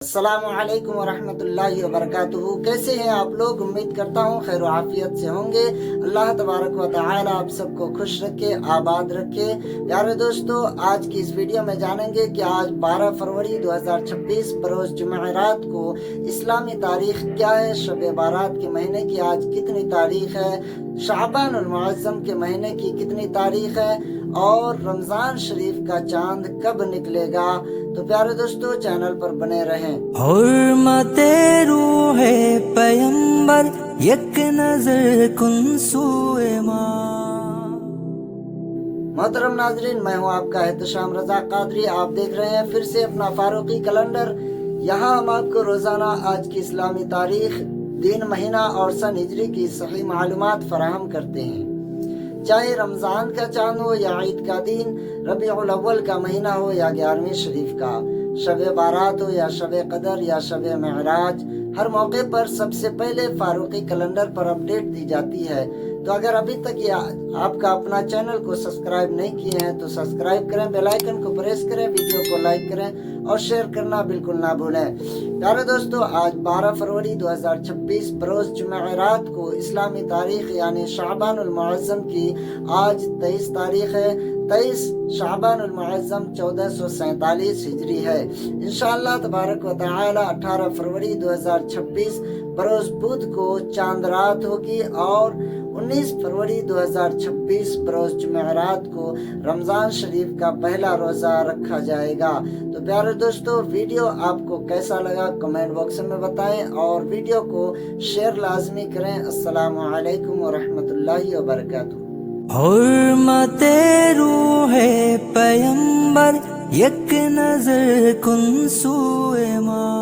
अस्सलामुअलैकुम वरहमतुल्लाहि वबरकातुहू। कैसे हैं आप लोग? उम्मीद करता हूँ खैर आफियत से होंगे। अल्लाह तबारक व तआला आप सबको खुश रखे, आबाद रखे। प्यारे दोस्तों, आज की इस वीडियो में जानेंगे कि आज 12 फरवरी 2026 बरोज़ जुमेरात को इस्लामी तारीख क्या है, शब बारात के महीने की आज कितनी तारीख है, शाबान उल मुअज़्ज़म के महीने की कितनी तारीख है और रमज़ान शरीफ का चांद कब निकलेगा। तो प्यारे दोस्तों, चैनल पर बने रहें। हुर्मते रूहे पैगंबर एक नजर कुन सूए माँ। मोहतरम नाजरीन, मैं हूँ आपका एहतशाम रजा कादरी। आप देख रहे हैं फिर से अपना फारूकी कैलेंडर। यहाँ हम आपको रोजाना आज की इस्लामी तारीख, दिन, महीना और सन हिजरी की सही मालूमात फराहम करते हैं। चाहे रमजान का चांद हो या ईद का दिन, रबीउल अव्वल का महीना हो या 11वीं शरीफ का, शब बारात हो या शब कदर या शब मेराज, हर मौके पर सबसे पहले फारूकी कैलेंडर पर अपडेट दी जाती है। तो अगर अभी तक ये आपका अपना चैनल को सब्सक्राइब नहीं किए हैं तो सब्सक्राइब करें, बेल आइकन को प्रेस करें, वीडियो को लाइक करें और शेयर करना बिल्कुल ना भूलें। प्यारे दोस्तों, आज 12 फरवरी 2026 बरोज़ जुमेरात को इस्लामी तारीख यानी शाबान उल मुअज़्ज़म की आज 23 तारीख है। 23 शाबान उल मुअज़्ज़म 1447 हिजरी है। इंशाअल्लाह तबारक व तआला 18 फरवरी 2026 बरोज़ बुध को चांद रात होगी और 19 फरवरी 2026 बरोज़ जुमेरात को रमज़ान शरीफ का पहला रोज़ा रखा जाएगा। तो प्यारे दोस्तों, वीडियो आपको कैसा लगा कमेंट बॉक्स में बताएं और वीडियो को शेयर लाजमी करें। अस्सलामु अलैकुम वरहमतुल्लाहि वबरकातुहू। हुर्मते रूहे पैगंबर एक नजर कुन सूए माँ।